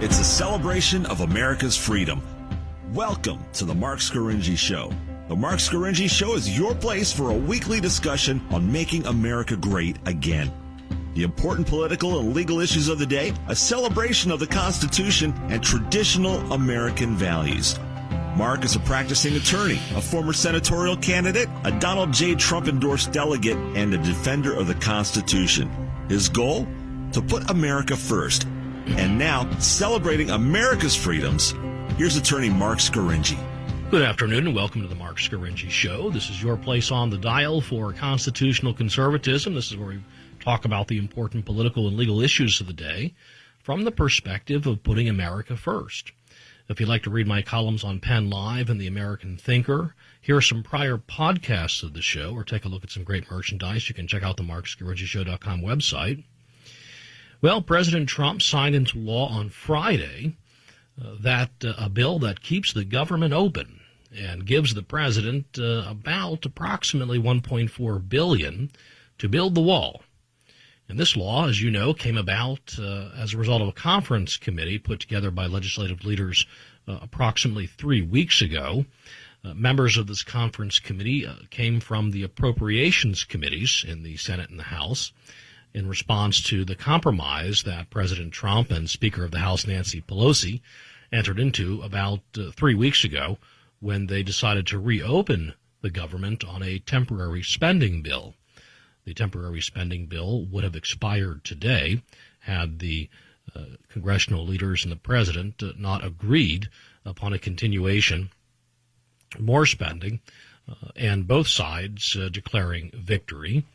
It's a celebration of America's freedom. Welcome to the Marc Scaringi Show. The Marc Scaringi Show is your place for a weekly discussion on making America great again. The important political and legal issues of the day, a celebration of the Constitution, and traditional American values. Marc is a practicing attorney, a former senatorial candidate, a Donald J. Trump-endorsed delegate, and a defender of the Constitution. His goal? To put America first. And now, celebrating America's freedoms, here's attorney Marc Scaringi. Good afternoon and welcome to the Marc Scaringi Show. This is your place on the dial for constitutional conservatism. This is where we talk about the important political and legal issues of the day from the perspective of putting America first. If you'd like to read my columns on Penn Live and the American Thinker, hear some prior podcasts of the show, or take a look at some great merchandise, you can check out the MarcScaringiShow.com website. Well, President Trump signed into law on Friday a bill that keeps the government open and gives the president approximately $1.4 billion to build the wall. And this law, as you know, came about as a result of a conference committee put together by legislative leaders approximately 3 weeks ago. Members of this conference committee came from the appropriations committees in the Senate and the House in response to the compromise that President Trump and Speaker of the House Nancy Pelosi entered into about 3 weeks ago when they decided to reopen the government on a temporary spending bill. The temporary spending bill would have expired today had the congressional leaders and the president not agreed upon a continuation, more spending, and both sides declaring victory.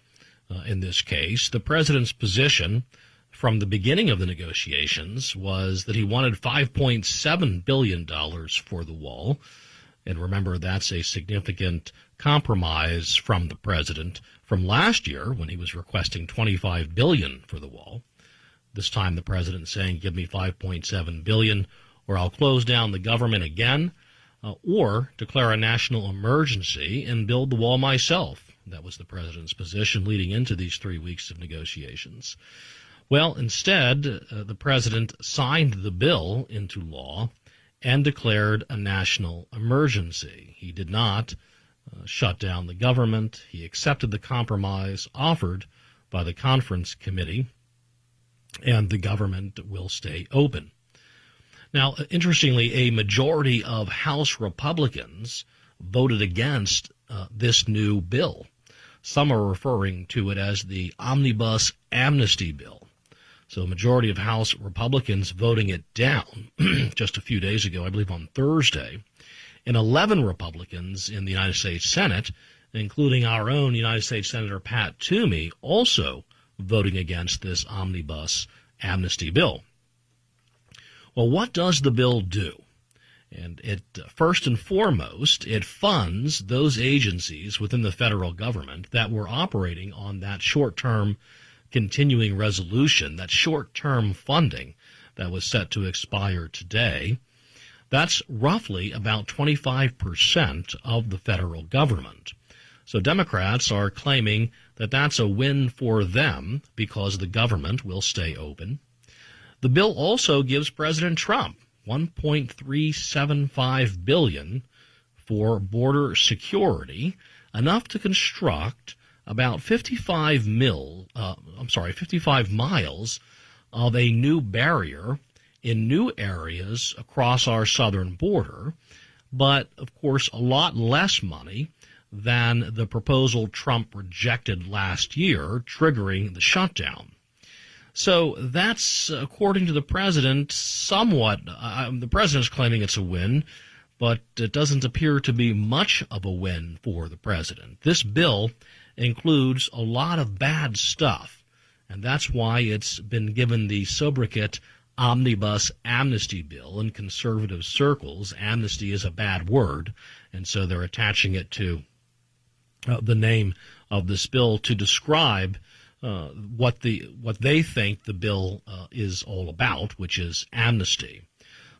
In this case, the president's position from the beginning of the negotiations was that he wanted $5.7 billion for the wall. And remember, that's a significant compromise from the president from last year when he was requesting $25 billion for the wall. This time the president saying, give me $5.7 billion or I'll close down the government again, or declare a national emergency and build the wall myself. That was the president's position leading into these 3 weeks of negotiations. Well, instead, the president signed the bill into law and declared a national emergency. He did not shut down the government. He accepted the compromise offered by the conference committee, and the government will stay open. Now, interestingly, a majority of House Republicans voted against this new bill. Some are referring to it as the Omnibus Amnesty Bill. So a majority of House Republicans voting it down just a few days ago, I believe on Thursday, and 11 Republicans in the United States Senate, including our own United States Senator Pat Toomey, also voting against this Omnibus Amnesty Bill. Well, what does the bill do? And it, first and foremost, it funds those agencies within the federal government that were operating on that short-term continuing resolution, that short-term funding that was set to expire today. That's roughly about 25% of the federal government. So Democrats are claiming that that's a win for them because the government will stay open. The bill also gives President Trump $1.375 billion for border security, enough to construct about 55 miles of a new barrier in new areas across our southern border, but, of course, a lot less money than the proposal Trump rejected last year, triggering the shutdown. So that's, according to the president, somewhat, the president's claiming it's a win, but it doesn't appear to be much of a win for the president. This bill includes a lot of bad stuff, and that's why it's been given the sobriquet Omnibus Amnesty Bill. In conservative circles, amnesty is a bad word, and so they're attaching it to the name of this bill to describe what they think the bill is all about, which is amnesty.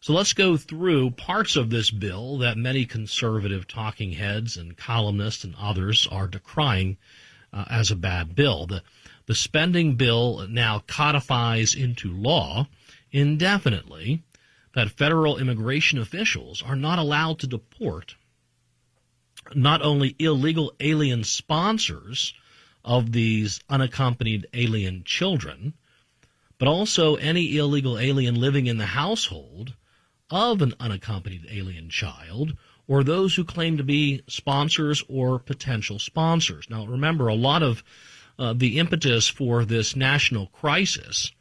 So let's go through parts of this bill that many conservative talking heads and columnists and others are decrying as a bad bill. The spending bill now codifies into law indefinitely that federal immigration officials are not allowed to deport not only illegal alien sponsors of these unaccompanied alien children, but also any illegal alien living in the household of an unaccompanied alien child, or those who claim to be sponsors or potential sponsors. Now, remember, a lot of the impetus for this national crisis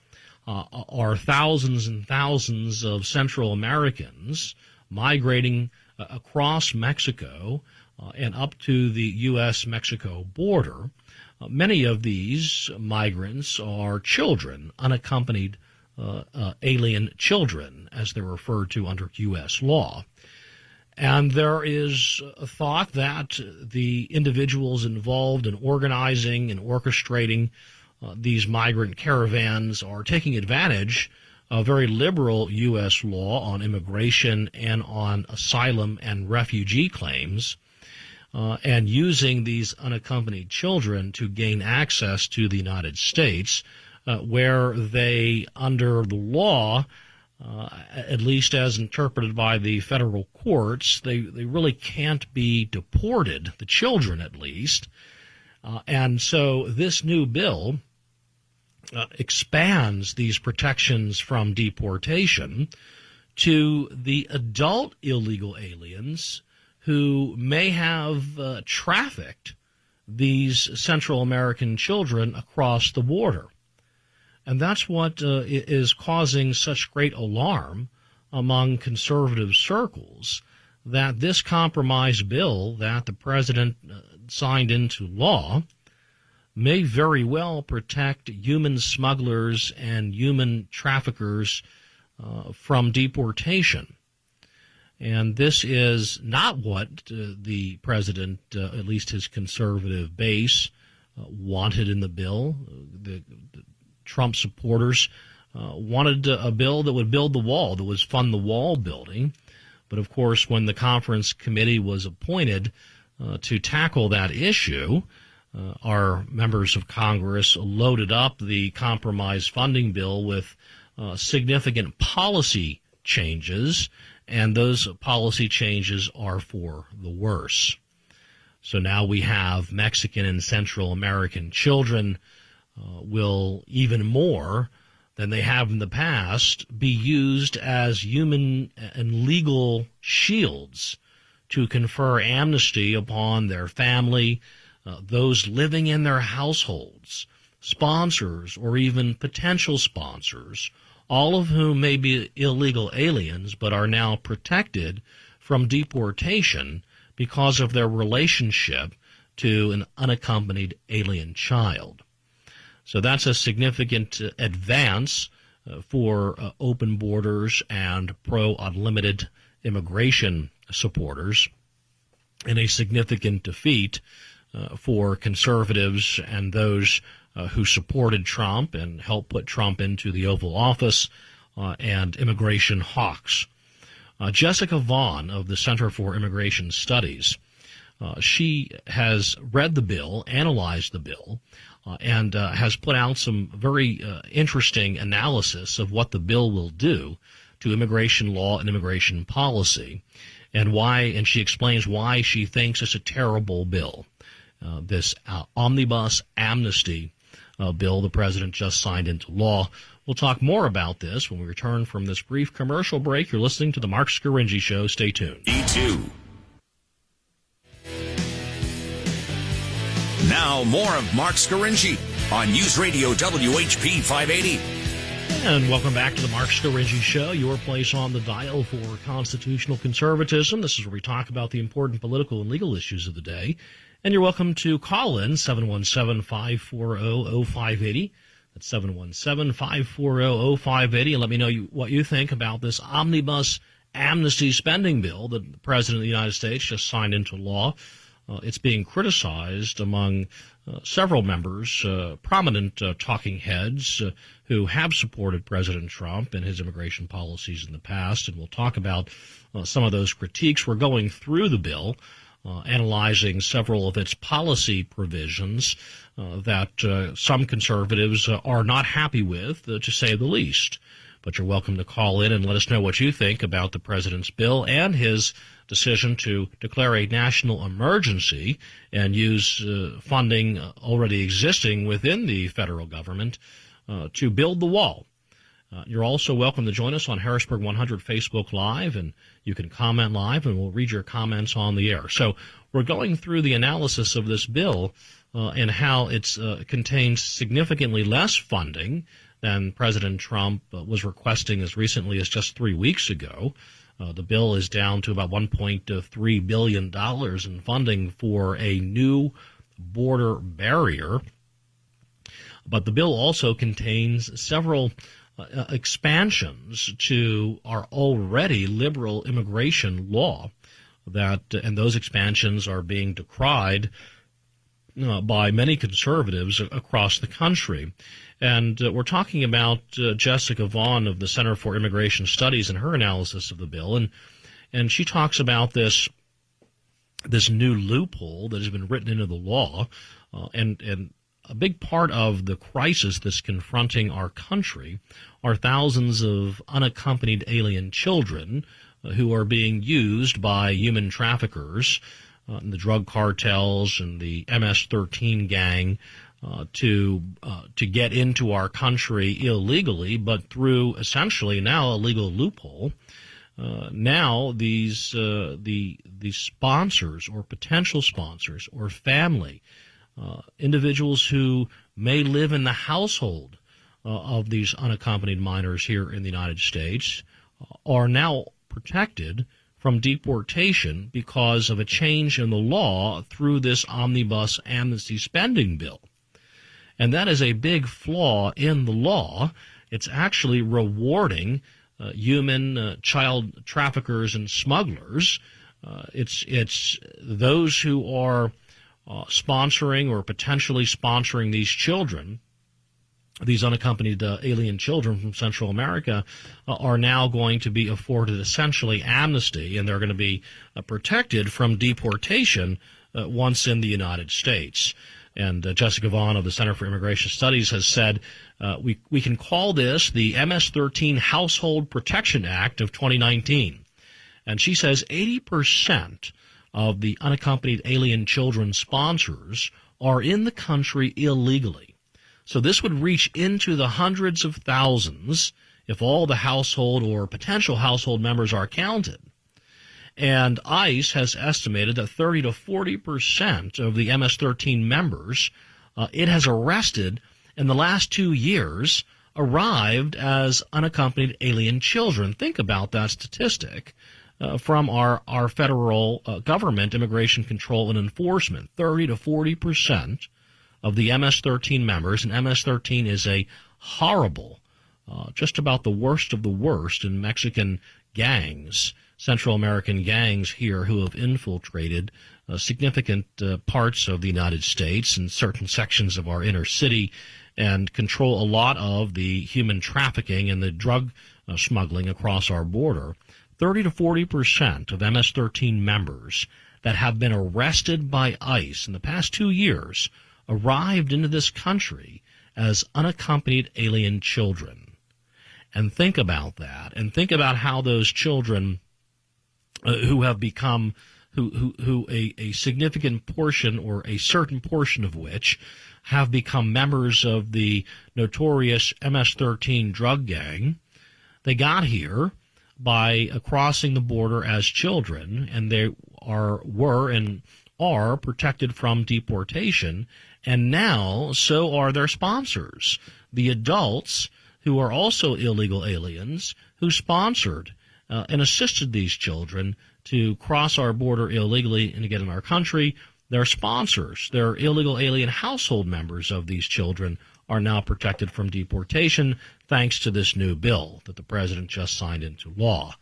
are thousands and thousands of Central Americans migrating across Mexico and up to the U.S.-Mexico border. Many of these migrants are children, unaccompanied alien children, as they're referred to under U.S. law. And there is a thought that the individuals involved in organizing and orchestrating these migrant caravans are taking advantage of very liberal U.S. law on immigration and on asylum and refugee claims, and using these unaccompanied children to gain access to the United States, where they, under the law, at least as interpreted by the federal courts, they really can't be deported, the children at least. And so this new bill expands these protections from deportation to the adult illegal aliens who may have trafficked these Central American children across the border. And that's what is causing such great alarm among conservative circles, that this compromise bill that the president signed into law may very well protect human smugglers and human traffickers from deportation. And this is not what the president, at least his conservative base, wanted in the bill. The Trump supporters wanted a bill that would build the wall, that was fund the wall building. But, of course, when the conference committee was appointed to tackle that issue, our members of Congress loaded up the compromise funding bill with significant policy changes, and those policy changes are for the worse. So now we have Mexican and Central American children will, even more than they have in the past, be used as human and legal shields to confer amnesty upon their family, those living in their households, sponsors or even potential sponsors, all of whom may be illegal aliens but are now protected from deportation because of their relationship to an unaccompanied alien child. So that's a significant advance for open borders and pro-unlimited immigration supporters, and a significant defeat for conservatives and those who supported Trump and helped put Trump into the Oval Office, and immigration hawks. Jessica Vaughn of the Center for Immigration Studies, she has read the bill, analyzed the bill, and has put out some very interesting analysis of what the bill will do to immigration law and immigration policy, and why. And she explains why she thinks it's a terrible bill. This Omnibus Amnesty Bill the president just signed into law. We'll talk more about this when we return from this brief commercial break. You're listening to the Marc Scaringi Show. Stay tuned. E2. Now more of Marc Scaringi on News Radio WHP 580. And welcome back to the Marc Scaringi Show, your place on the dial for constitutional conservatism. This is where we talk about the important political and legal issues of the day. And you're welcome to call in 717-540-0580. That's 717-540-0580. And let me know what you think about this Omnibus Amnesty spending bill that the President of the United States just signed into law. It's being criticized among several members, prominent talking heads who have supported President Trump and his immigration policies in the past. And we'll talk about some of those critiques. We're going through the bill, analyzing several of its policy provisions that some conservatives are not happy with, to say the least. But you're welcome to call in and let us know what you think about the president's bill and his decision to declare a national emergency and use funding already existing within the federal government to build the wall. You're also welcome to join us on Harrisburg 100 Facebook Live, and you can comment live, and we'll read your comments on the air. So we're going through the analysis of this bill and how it contains significantly less funding than President Trump was requesting as recently as just 3 weeks ago. The bill is down to about $1.3 billion in funding for a new border barrier. But the bill also contains several expansions to our already liberal immigration law, and those expansions are being decried by many conservatives across the country. And we're talking about Jessica Vaughn of the Center for Immigration Studies and her analysis of the bill, and she talks about this new loophole that has been written into the law, and a big part of the crisis that's confronting our country are thousands of unaccompanied alien children who are being used by human traffickers, the drug cartels and the MS-13 gang to get into our country illegally, but through essentially now a legal loophole. Now these sponsors or potential sponsors or family individuals who may live in the household of these unaccompanied minors here in the United States are now protected from deportation because of a change in the law through this Omnibus Amnesty Spending Bill. And that is a big flaw in the law. It's actually rewarding human child traffickers and smugglers. It's those who are sponsoring or potentially sponsoring these children, these unaccompanied alien children from Central America, are now going to be afforded essentially amnesty, and they're going to be protected from deportation once in the United States. And Jessica Vaughn of the Center for Immigration Studies has said we can call this the MS-13 Household Protection Act of 2019. And she says 80% of the unaccompanied alien children sponsors are in the country illegally. So this would reach into the hundreds of thousands if all the household or potential household members are counted. And ICE has estimated that 30 to 40% of the MS-13 members it has arrested in the last 2 years arrived as unaccompanied alien children. Think about that statistic. From our federal government, immigration control and enforcement, 30 to 40% of the MS-13 members, and MS-13 is a horrible, just about the worst of the worst in Mexican gangs, Central American gangs here who have infiltrated significant parts of the United States and certain sections of our inner city and control a lot of the human trafficking and the drug smuggling across our border. 30 to 40% of MS-13 members that have been arrested by ICE in the past 2 years arrived into this country as unaccompanied alien children. And think about that, and think about how those children who have become, who a significant portion or a certain portion of which have become members of the notorious MS-13 drug gang, they got here by crossing the border as children, and they were and are protected from deportation, and now so are their sponsors, the adults who are also illegal aliens who sponsored and assisted these children to cross our border illegally and to get in our country. Their sponsors, their illegal alien household members of these children, are now protected from deportation thanks to this new bill that the president just signed into law.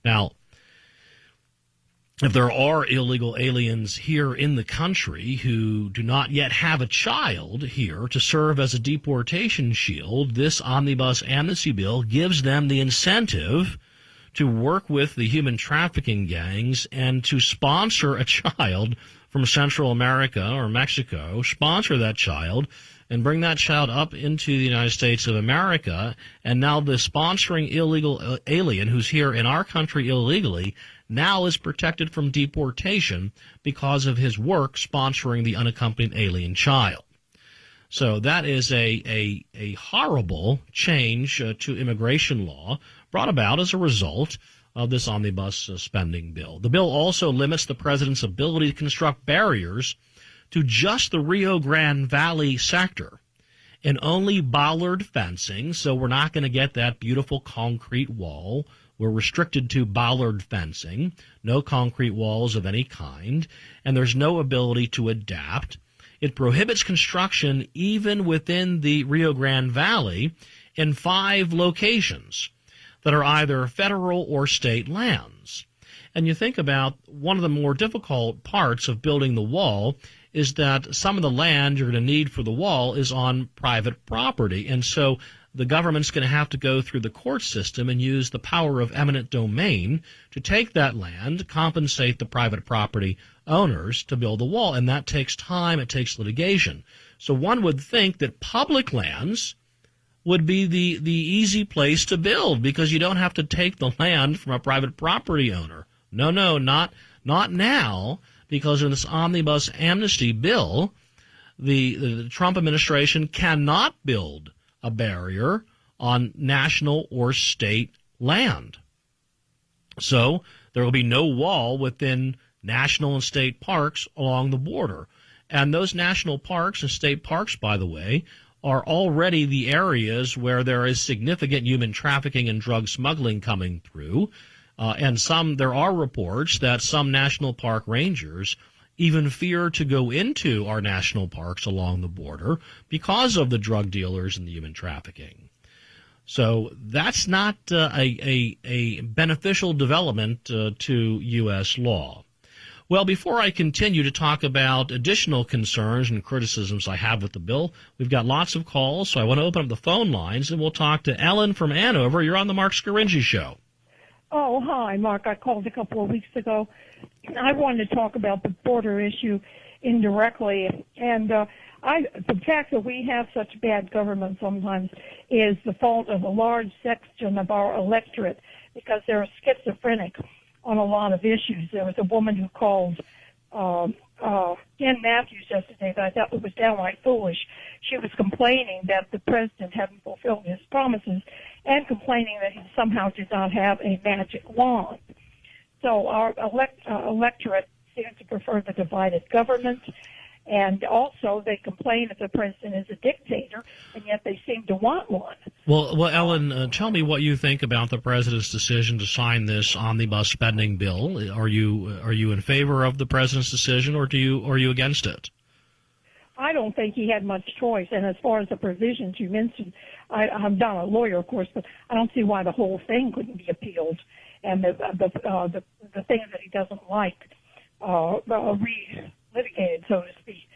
Now, if there are illegal aliens here in the country who do not yet have a child here to serve as a deportation shield, this Omnibus Amnesty Bill gives them the incentive to work with the human trafficking gangs and to sponsor a child from Central America or Mexico, sponsor that child, and bring that child up into the United States of America, and now the sponsoring illegal alien who's here in our country illegally now is protected from deportation because of his work sponsoring the unaccompanied alien child. So that is a horrible change to immigration law brought about as a result of this omnibus spending bill. The bill also limits the president's ability to construct barriers to just the Rio Grande Valley sector and only bollard fencing, so we're not going to get that beautiful concrete wall. We're restricted to bollard fencing, no concrete walls of any kind, and there's no ability to adapt. It prohibits construction even within the Rio Grande Valley in 5 locations that are either federal or state lands. And you think about one of the more difficult parts of building the wall is that some of the land you're going to need for the wall is on private property. And so the government's going to have to go through the court system and use the power of eminent domain to take that land, compensate the private property owners to build the wall. And that takes time. It takes litigation. So one would think that public lands would be the easy place to build because you don't have to take the land from a private property owner. No, not now, because in this Omnibus Amnesty Bill, the Trump administration cannot build a barrier on national or state land. So there will be no wall within national and state parks along the border. And those national parks and state parks, by the way, are already the areas where there is significant human trafficking and drug smuggling coming through. And there are reports that some national park rangers even fear to go into our national parks along the border because of the drug dealers and the human trafficking. So that's not a beneficial development to U.S. law. Well, before I continue to talk about additional concerns and criticisms I have with the bill, we've got lots of calls, so I want to open up the phone lines, and we'll talk to Ellen from Hanover. You're on the Marc Scaringi Show. Oh, hi, Mark. I called a couple of weeks ago. I wanted to talk about the border issue indirectly. And the fact that we have such bad government sometimes is the fault of a large section of our electorate because they're schizophrenic on a lot of issues. There was a woman who called Ken Matthews yesterday that I thought was downright foolish. She was complaining that the president hadn't fulfilled his promises and complaining that he somehow did not have a magic wand. So our electorate seems to prefer the divided government, and also they complain that the president is a dictator, and yet they seem to want one. Well, Ellen, tell me what you think about the president's decision to sign this omnibus spending bill. Are you in favor of the president's decision, or are you against it? I don't think he had much choice. And as far as the provisions you mentioned, I'm not a lawyer, of course, but I don't see why the whole thing couldn't be appealed, and the things that he doesn't like re-litigated, so to speak.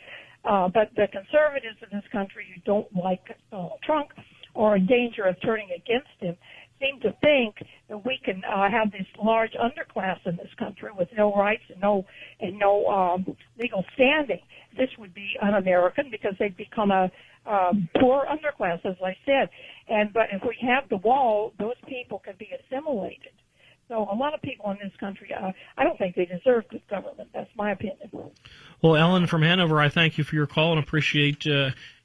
But the conservatives in this country who don't like Trump or in danger of turning against him seem to think that we can have this large underclass in this country with no rights and no legal standing. This would be un-American because they'd become a poor underclass, as I said. But if we have the wall, those people can be assimilated. So a lot of people in this country, I don't think they deserve good government. That's my opinion. Well, Ellen from Hanover, I thank you for your call and appreciate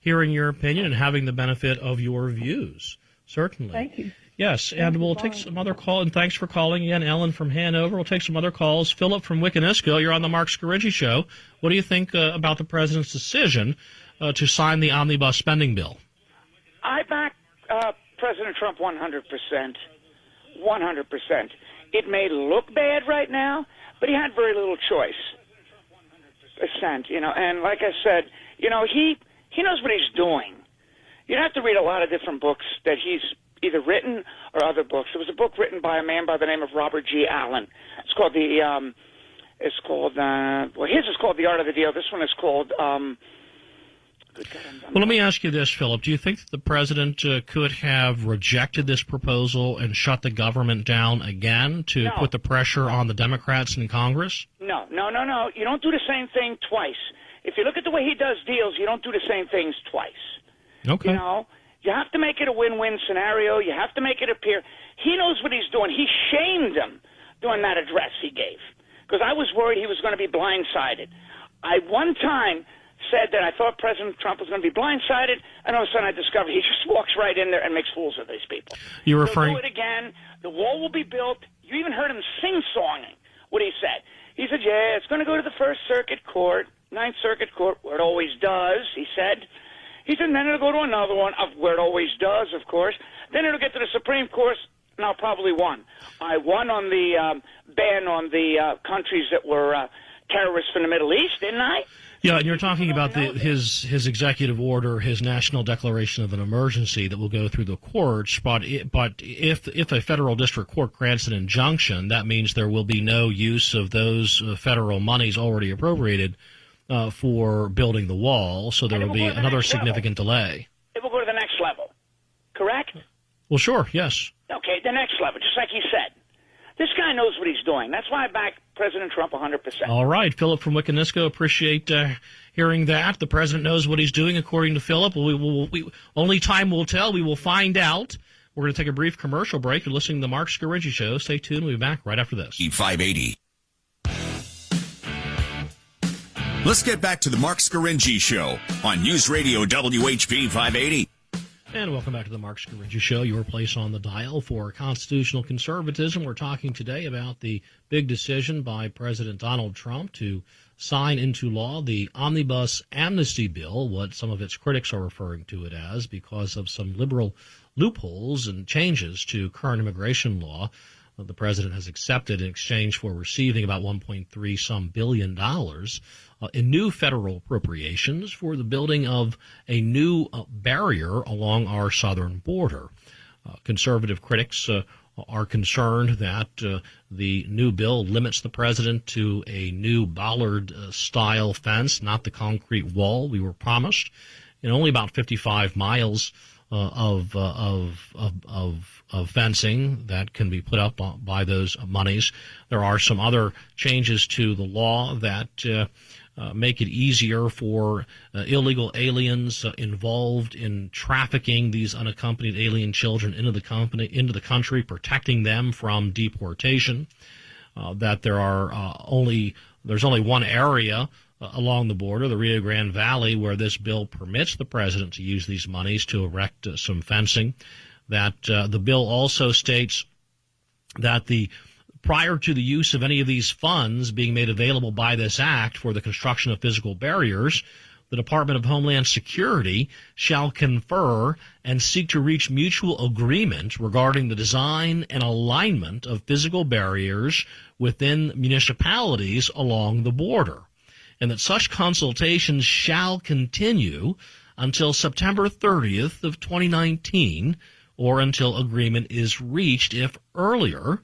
hearing your opinion and having the benefit of your views. Certainly. Thank you. Yes, and we'll take some other calls. And thanks for calling again, Ellen from Hanover. We'll take some other calls. Philip from Wiccanisco, you're on the Marc Scaringi Show. What do you think about the president's decision to sign the omnibus spending bill? I back President Trump 100%. 100%. It may look bad right now, but he had very little choice. And like I said, he knows what he's doing. You have to read a lot of different books that he's either written or other books. There was a book written by a man by the name of Robert G. Allen. It's called his is called The Art of the Deal. This one is called Well, let me ask you this, Philip. Do you think that the president could have rejected this proposal and shut the government down again to put the pressure on the Democrats in Congress? No. You don't do the same thing twice. If you look at the way he does deals, you don't do the same things twice. Okay. You know, you have to make it a win-win scenario. You have to make it appear. He knows what he's doing. He shamed him during that address he gave because I was worried he was going to be blindsided. I one time said that I thought President Trump was going to be blindsided, and all of a sudden I discovered he just walks right in there and makes fools of these people. You're referring... He'll do it again. The wall will be built. You even heard him sing-songing what he said. He said, yeah, it's going to go to the First Circuit Court, Ninth Circuit Court, where it always does, he said. He said, and then it'll go to another one, of where it always does, of course. Then it'll get to the Supreme Court, and I'll probably won. I won on the ban on the countries that were terrorists from the Middle East, didn't I? Yeah, and you're talking about his executive order, his national declaration of an emergency that will go through the courts. But if a federal district court grants an injunction, that means there will be no use of those federal monies already appropriated for building the wall. So there will be another significant delay. It will go to the next level, correct? Well, sure, yes. Okay, the next level, just like he said. This guy knows what he's doing. That's why I back President Trump 100%. All right, Philip from Wiccanisco, appreciate hearing that. The president knows what he's doing, according to Philip. Only time will tell. We will find out. We're going to take a brief commercial break. You're listening to the Marc Scaringi Show. Stay tuned. We'll be back right after this. E580. Let's get back to the Marc Scaringi Show on News Radio WHP 580. And welcome back to the Marc Scaringi Show, your place on the dial for constitutional conservatism. We're talking today about the big decision by President Donald Trump to sign into law the Omnibus Amnesty Bill, what some of its critics are referring to it as, because of some liberal loopholes and changes to current immigration law. The president has accepted in exchange for receiving about $1.3 billion in new federal appropriations for the building of a new barrier along our southern border. Conservative critics are concerned that the new bill limits the president to a new bollard-style fence, not the concrete wall we were promised, and only about 55 miles of fencing that can be put up by those monies. There are some other changes to the law that make it easier for illegal aliens involved in trafficking these unaccompanied alien children into the country, protecting them from deportation. That there's only one area along the border, the Rio Grande Valley, where this bill permits the president to use these monies to erect some fencing. That the bill also states that prior to the use of any of these funds being made available by this act for the construction of physical barriers, the Department of Homeland Security shall confer and seek to reach mutual agreement regarding the design and alignment of physical barriers within municipalities along the border, and that such consultations shall continue until September 30th of 2019 or until agreement is reached, if earlier.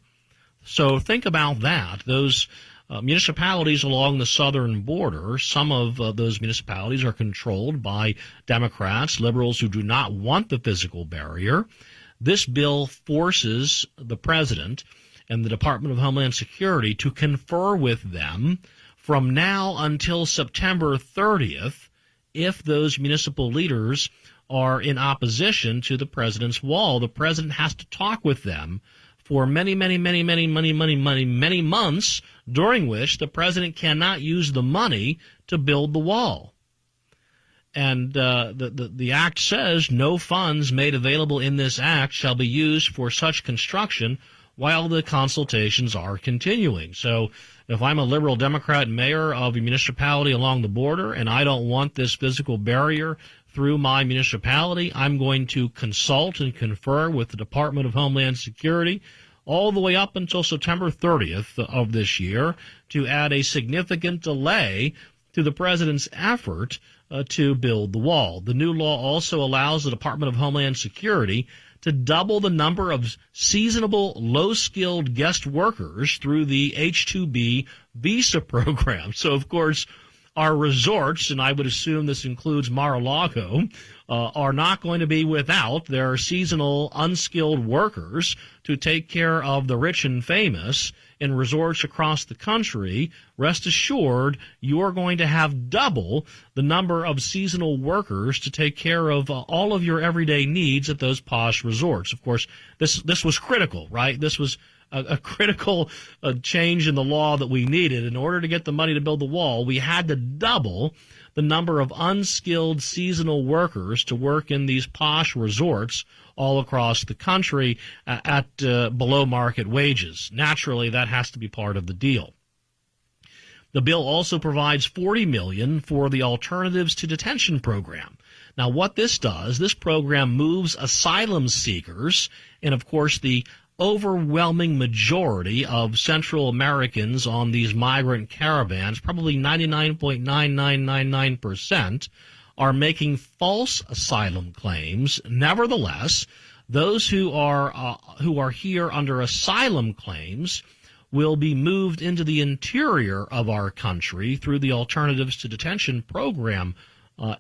So think about that. Those municipalities along the southern border, some of those municipalities are controlled by Democrats, liberals who do not want the physical barrier. This bill forces the president and the Department of Homeland Security to confer with them from now until September 30th if those municipal leaders are in opposition to the president's wall. The president has to talk with them for many months, during which the president cannot use the money to build the wall. And the act says no funds made available in this act shall be used for such construction while the consultations are continuing. So if I'm a liberal Democrat mayor of a municipality along the border and I don't want this physical barrier through my municipality, I'm going to consult and confer with the Department of Homeland Security all the way up until September 30th of this year to add a significant delay to the president's effort to build the wall. The new law also allows the Department of Homeland Security to double the number of seasonable, low-skilled guest workers through the H-2B visa program. So, of course, our resorts, and I would assume this includes Mar-a-Lago, are not going to be without their seasonal unskilled workers to take care of the rich and famous in resorts across the country. Rest assured, you're going to have double the number of seasonal workers to take care of all of your everyday needs at those posh resorts. Of course, this was critical, right? This was a critical change in the law that we needed. In order to get the money to build the wall, we had to double the number of unskilled seasonal workers to work in these posh resorts all across the country at below market wages. Naturally, that has to be part of the deal. The bill also provides $40 million for the Alternatives to Detention program. Now, what this does, this program moves asylum seekers, and of course the overwhelming majority of Central Americans on these migrant caravans, probably 99.9999%, are making false asylum claims. Nevertheless, those who are here under asylum claims will be moved into the interior of our country through the Alternatives to Detention program,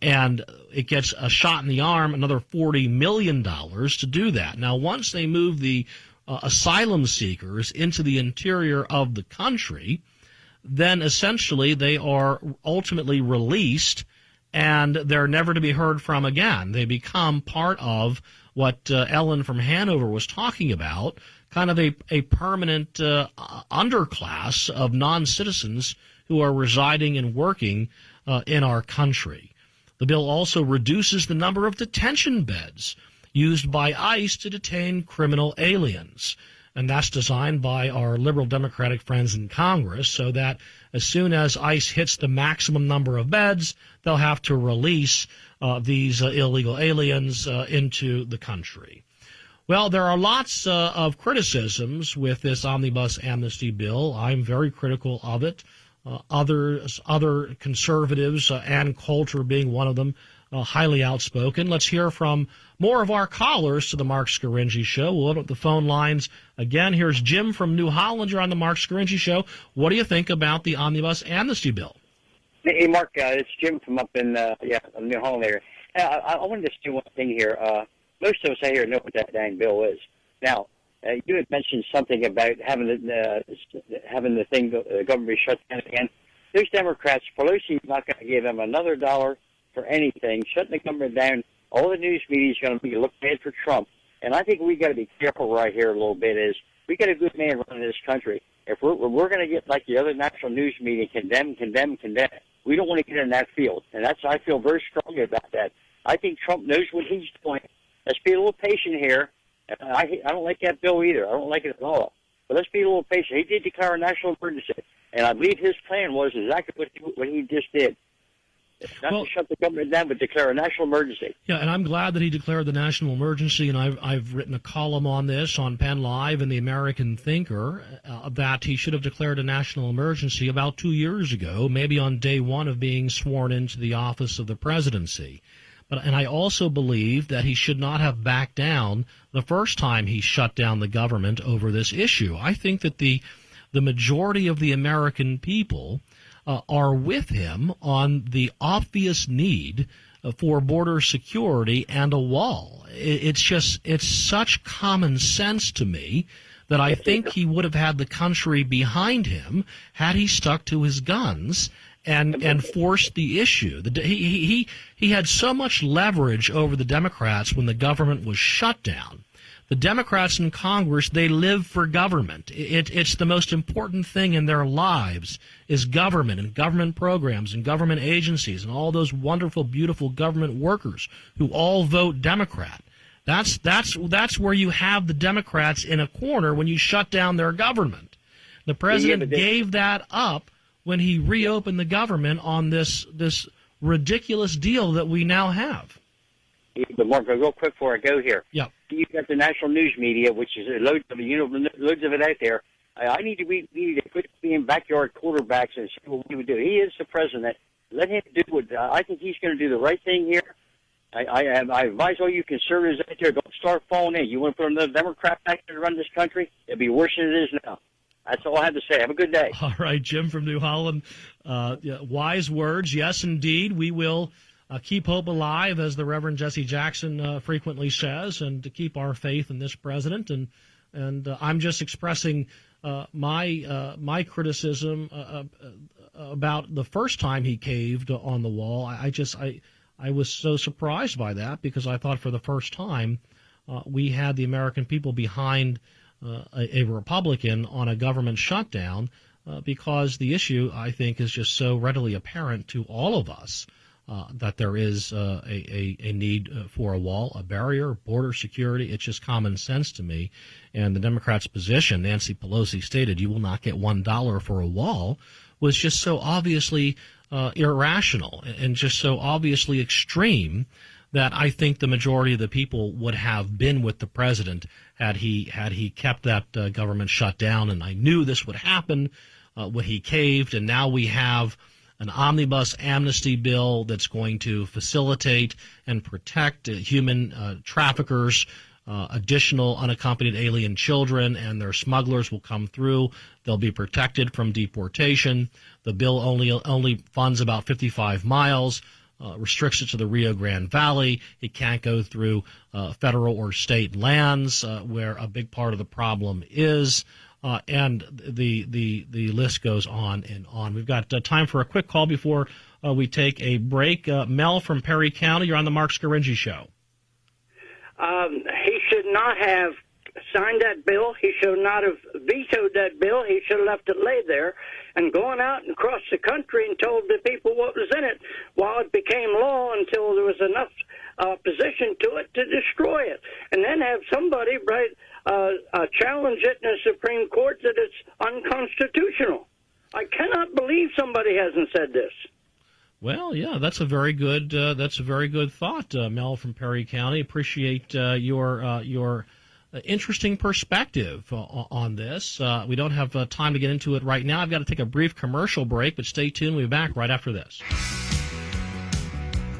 and it gets a shot in the arm, another $40 million to do that. Now, once they move the asylum seekers into the interior of the country, then essentially they are ultimately released and they're never to be heard from again. They become part of what Ellen from Hanover was talking about, kind of a permanent underclass of non-citizens who are residing and working in our country. The bill also reduces the number of detention beds used by ICE to detain criminal aliens. And that's designed by our liberal Democratic friends in Congress so that as soon as ICE hits the maximum number of beds, they'll have to release these illegal aliens into the country. Well, there are lots of criticisms with this Omnibus Amnesty Bill. I'm very critical of it. Other conservatives, Ann Coulter being one of them, highly outspoken. Let's hear from more of our callers to the Marc Scaringi Show. We'll open up the phone lines again. Here's Jim from New Holland. You're on the Marc Scaringi Show. What do you think about the Omnibus Amnesty Bill? Hey, Mark, it's Jim from up in New Holland area. I wanted to do one thing here. Most of us out here know what that dang bill is. Now, you had mentioned something about having the government be shut down again. Those Democrats, Pelosi's not going to give them another dollar for anything. Shutting the government down, all the news media is going to be look bad for Trump. And I think we got to be careful right here a little bit. Is we got a good man running this country. If we're going to get like the other national news media, condemn, we don't want to get in that field. And I feel very strongly about that. I think Trump knows what he's doing. Let's be a little patient here. I don't like that bill either. I don't like it at all. But let's be a little patient. He did declare a national emergency, and I believe his plan was exactly what he just did. Not to shut the government down, but declare a national emergency. Yeah, and I'm glad that he declared the national emergency, and I've written a column on this on Penn Live and the American Thinker that he should have declared a national emergency about 2 years ago, maybe on day one of being sworn into the office of the presidency. And I also believe that he should not have backed down the first time he shut down the government over this issue. I think that the majority of the American people are with him on the obvious need for border security and a wall. It's such common sense to me that I think he would have had the country behind him had he stuck to his guns and forced the issue. He had so much leverage over the Democrats when the government was shut down. The Democrats in Congress, they live for government. It's the most important thing in their lives is government and government programs and government agencies and all those wonderful, beautiful government workers who all vote Democrat. That's where you have the Democrats in a corner when you shut down their government. The president gave that up when he reopened the government on this ridiculous deal that we now have. But Mark, real quick before I go here. Yeah. You've got the national news media, which is loads of it out there. We need to quit being backyard quarterbacks and see what we would do. He is the president. Let him do what I think he's going to do the right thing here. I advise all you conservatives out there, don't start falling in. You want to put another Democrat back there to run this country? It'll be worse than it is now. That's all I have to say. Have a good day. All right, Jim from New Holland. Yeah, wise words. Yes, indeed. We will keep hope alive, as the Reverend Jesse Jackson frequently says, and to keep our faith in this president. And I'm just expressing my criticism about the first time he caved on the wall. I was so surprised by that, because I thought for the first time we had the American people behind a Republican on a government shutdown, because the issue, I think, is just so readily apparent to all of us that there is a need for a wall, a barrier, border security. It's just common sense to me. And the Democrats' position, Nancy Pelosi stated, you will not get $1 for a wall, was just so obviously irrational and just so obviously extreme that I think the majority of the people would have been with the president had he kept that government shut down. And I knew this would happen when he caved. And now we have an Omnibus Amnesty Bill that's going to facilitate and protect human traffickers, additional unaccompanied alien children, and their smugglers will come through. They'll be protected from deportation. The bill only funds about 55 miles. Restricts it to the Rio Grande Valley. It can't go through federal or state lands, where a big part of the problem is, and the list goes on and on. We've got time for a quick call before we take a break. Mel from Perry County, you're on the Marc Scaringi Show. He should not have signed that bill. He should not have vetoed that bill. He should have left it lay there and gone out and across the country and told the people what was in it while it became law, until there was enough opposition to it to destroy it. And then have somebody challenge it in the Supreme Court that it's unconstitutional. I cannot believe somebody hasn't said this. Well, yeah, that's a very good thought, Mel from Perry County. Appreciate your interesting perspective on this. We don't have time to get into it right now. I've got to take a brief commercial break, but stay tuned. We'll be back right after this.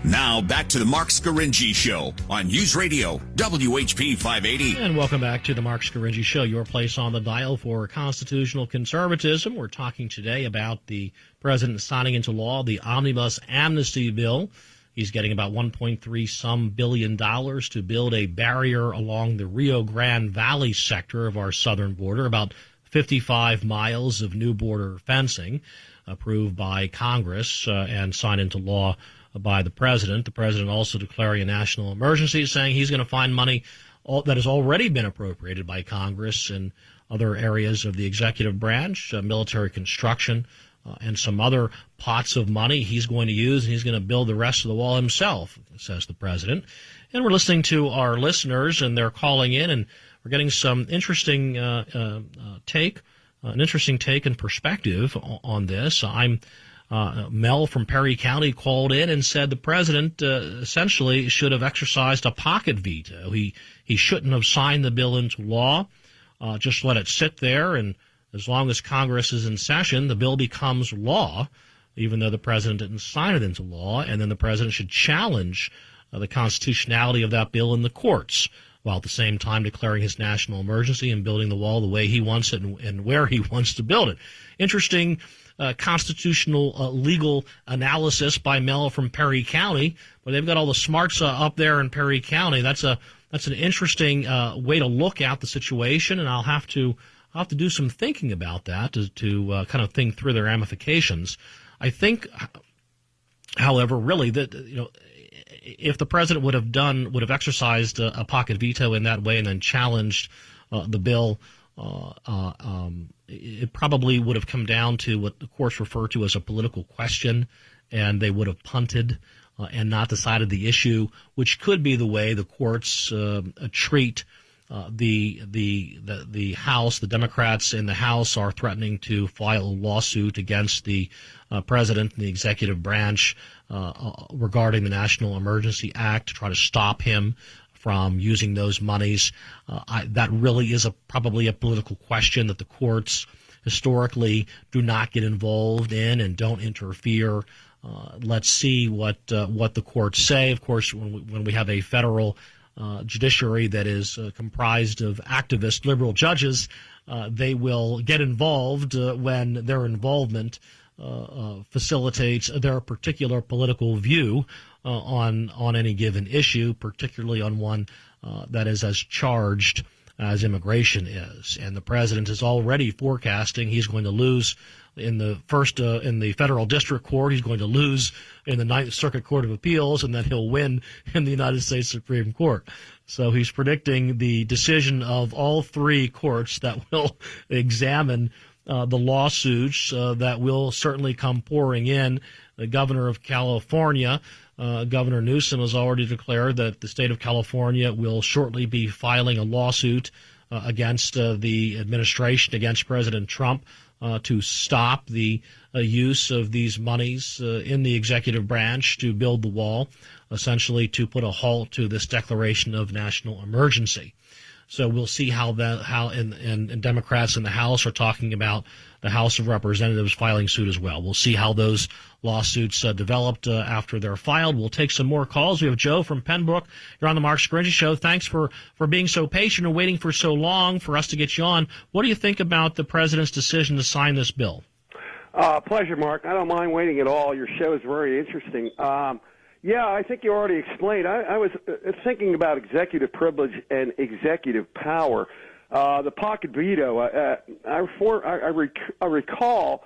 Now back to the Marc Scaringi Show on News Radio WHP 580. And welcome back to the Marc Scaringi Show, your place on the dial for constitutional conservatism. We're talking today about the president signing into law the Omnibus Amnesty Bill. He's getting about $1.3 billion to build a barrier along the Rio Grande Valley sector of our southern border, about 55 miles of new border fencing, approved by Congress and signed into law by the president. The president also declaring a national emergency, saying he's going to find money that has already been appropriated by Congress in other areas of the executive branch, military construction, and some other pots of money he's going to use, and he's going to build the rest of the wall himself, says the president. And we're listening to our listeners, and they're calling in, and we're getting some interesting take and perspective on this. Mel from Perry County called in and said the president essentially should have exercised a pocket veto. He shouldn't have signed the bill into law. Just let it sit there, and as long as Congress is in session, the bill becomes law, even though the president didn't sign it into law, and then the president should challenge the constitutionality of that bill in the courts, while at the same time declaring his national emergency and building the wall the way he wants it and where he wants to build it. Interesting constitutional legal analysis by Mel from Perry County, where they've got all the smarts up there in Perry County. That's an interesting way to look at the situation, and I'll have to do some thinking about that to kind of think through the ramifications. I think, however, really that if the president would have exercised a pocket veto in that way and then challenged the bill, it probably would have come down to what the courts refer to as a political question, and they would have punted and not decided the issue, which could be the way the courts treat the House. The Democrats in the House are threatening to file a lawsuit against the president and the executive branch regarding the National Emergency Act to try to stop him from using those monies. That really is probably a political question that the courts historically do not get involved in and don't interfere. Let's see what the courts say. Of course, when we have a federal judiciary that is comprised of activist liberal judges, they will get involved when their involvement facilitates their particular political view on any given issue, particularly on one that is as charged as immigration is. And the president is already forecasting he's going to lose in the federal district court. He's going to lose in the Ninth Circuit Court of Appeals, and then he'll win in the United States Supreme Court. So he's predicting the decision of all three courts that will examine the lawsuits that will certainly come pouring in. The governor of California, Governor Newsom, has already declared that the state of California will shortly be filing a lawsuit against the administration, against President Trump, to stop the use of these monies in the executive branch to build the wall, essentially to put a halt to this declaration of national emergency. So we'll see how Democrats in the House are talking about the House of Representatives filing suit as well. We'll see how those lawsuits developed after they're filed. We'll take some more calls. We have Joe from Pembroke. You're on the Marc Scaringi Show. Thanks for being so patient and waiting for so long for us to get you on. What do you think about the president's decision to sign this bill? Pleasure, Mark. I don't mind waiting at all. Your show is very interesting. Yeah, I think you already explained. I was thinking about executive privilege and executive power. The pocket veto, I recall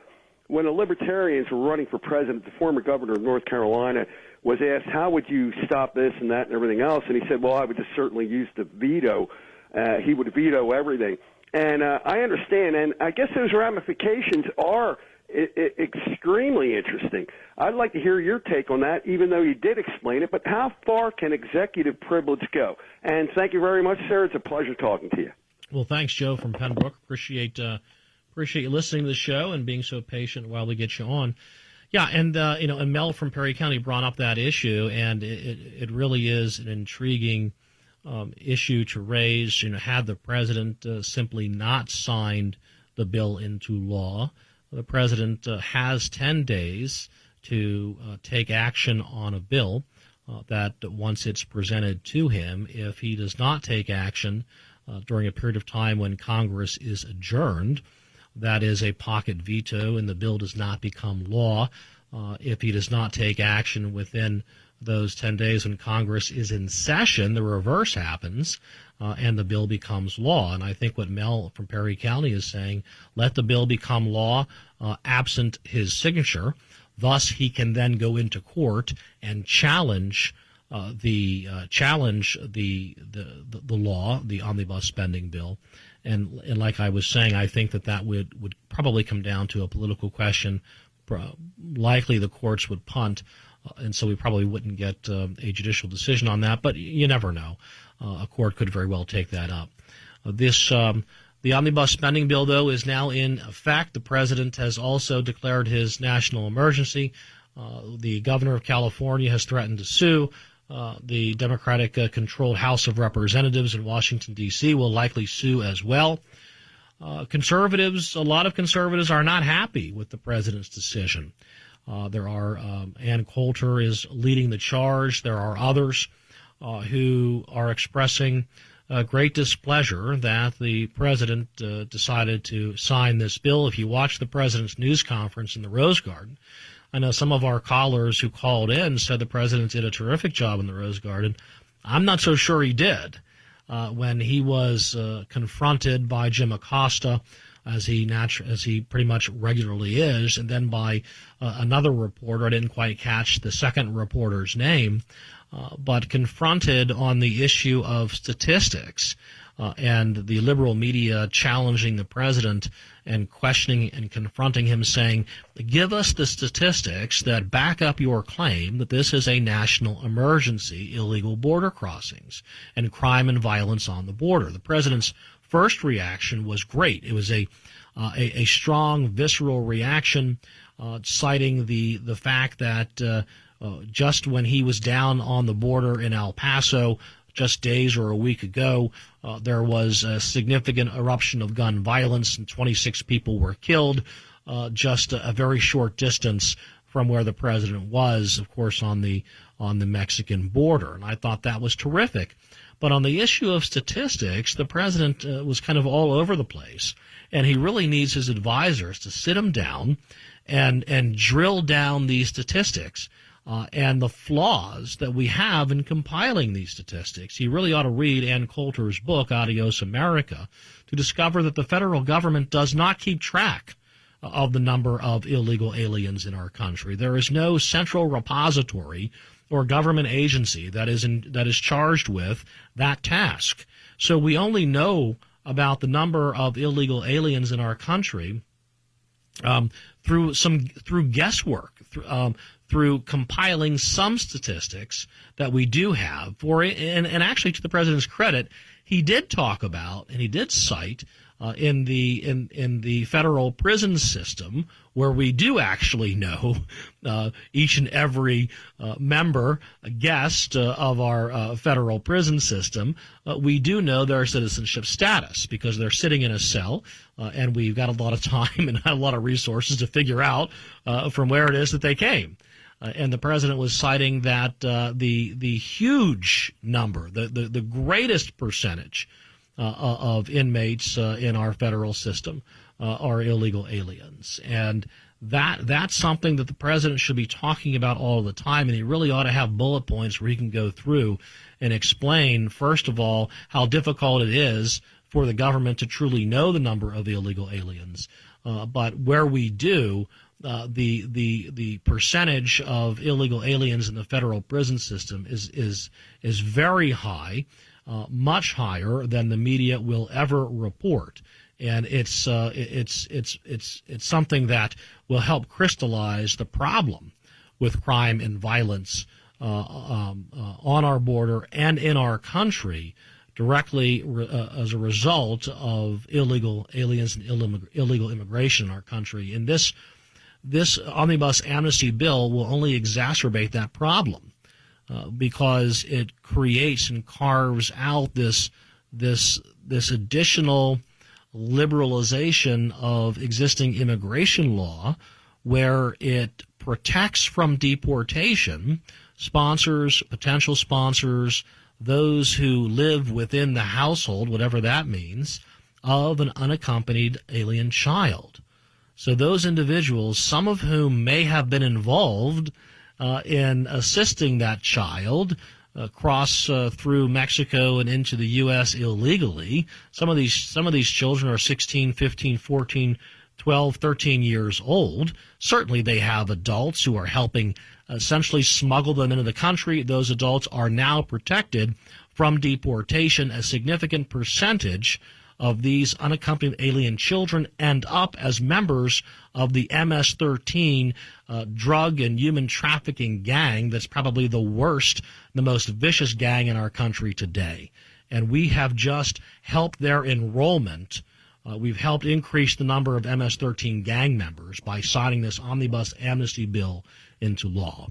when the Libertarians were running for president, the former governor of North Carolina was asked, how would you stop this and that and everything else? And he said, well, I would just certainly use the veto. He would veto everything. And I understand, and I guess those ramifications are extremely interesting. I'd like to hear your take on that, even though you did explain it. But how far can executive privilege go? And thank you very much, sir. It's a pleasure talking to you. Well, thanks, Joe from Pembroke. Appreciate you listening to the show and being so patient while we get you on. Yeah, and and Mel from Perry County brought up that issue, and it really is an intriguing issue to raise. Had the president simply not signed the bill into law, the president has 10 days to take action on a bill that once it's presented to him. If he does not take action during a period of time when Congress is adjourned, that is a pocket veto and the bill does not become law. If he does not take action within those 10 days when Congress is in session, the reverse happens and the bill becomes law. And I think what Mel from Perry County is saying, let the bill become law absent his signature. Thus, he can then go into court and challenge the law, the omnibus spending bill. And like I was saying, I think that would probably come down to a political question. Likely the courts would punt, and so we probably wouldn't get a judicial decision on that. But you never know. A court could very well take that up. The omnibus spending bill, though, is now in effect. The president has also declared his national emergency. The governor of California has threatened to sue. The Democratic-controlled House of Representatives in Washington, D.C. will likely sue as well. A lot of conservatives are not happy with the president's decision. There are Ann Coulter is leading the charge. There are others who are expressing great displeasure that the president decided to sign this bill. If you watch the president's news conference in the Rose Garden, I know some of our callers who called in said the president did a terrific job in the Rose Garden. I'm not so sure he did. When he was confronted by Jim Acosta, as he pretty much regularly is, and then by another reporter. I didn't quite catch the second reporter's name, but confronted on the issue of statistics and the liberal media challenging the president and questioning and confronting him, saying, give us the statistics that back up your claim that this is a national emergency, illegal border crossings and crime and violence on the border. The president's first reaction was great. It was a strong, visceral reaction, citing the fact that just when he was down on the border in El Paso just days or a week ago, there was a significant eruption of gun violence and 26 people were killed, just a very short distance from where the president was, of course, on the Mexican border. And I thought that was terrific. But on the issue of statistics, the president was kind of all over the place, and he really needs his advisors to sit him down and drill down these statistics and the flaws that we have in compiling these statistics. He really ought to read Ann Coulter's book, Adios America, to discover that the federal government does not keep track of the number of illegal aliens in our country. There is no central repository or government agency that is charged with that task. So we only know about the number of illegal aliens in our country through guesswork, through compiling some statistics that we do have. And actually, to the president's credit, he did talk about and he did cite in the federal prison system, where we do actually know each and every guest of our federal prison system. We do know their citizenship status because they're sitting in a cell, and we've got a lot of time and a lot of resources to figure out from where it is that they came. And the president was citing that the huge number, the greatest percentage of inmates in our federal system are illegal aliens. And that's something that the president should be talking about all the time, and he really ought to have bullet points where he can go through and explain, first of all, how difficult it is for the government to truly know the number of illegal aliens. But where we do, the percentage of illegal aliens in the federal prison system is very high, much higher than the media will ever report, and it's something that will help crystallize the problem with crime and violence on our border and in our country directly as a result of illegal aliens and illegal immigration in our country. And this Omnibus Amnesty Bill will only exacerbate that problem because it creates and carves out this additional liberalization of existing immigration law, where it protects from deportation sponsors, potential sponsors, those who live within the household, whatever that means, of an unaccompanied alien child. So those individuals, some of whom may have been involved in assisting that child cross through Mexico and into the U.S. illegally. Some of these children are 16, 15, 14, 12, 13 years old. Certainly they have adults who are helping essentially smuggle them into the country. Those adults are now protected from deportation. A significant percentage of these unaccompanied alien children end up as members of the MS-13 drug and human trafficking gang that's probably the worst, the most vicious gang in our country today. And we have just helped their enrollment. We've helped increase the number of MS-13 gang members by signing this Omnibus Amnesty Bill into law.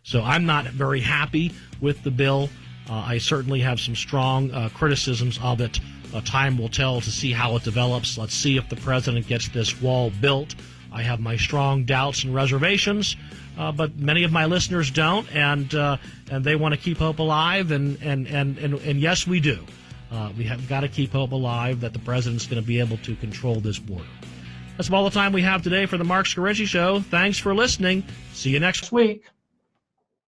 So I'm not very happy with the bill. I certainly have some strong criticisms of it. Time will tell to see how it develops. Let's see if the president gets this wall built. I have my strong doubts and reservations, but many of my listeners don't, and they want to keep hope alive. And yes, we do. We have got to keep hope alive that the president's going to be able to control this border. That's all the time we have today for the Marc Scaringi Show. Thanks for listening. See you next week.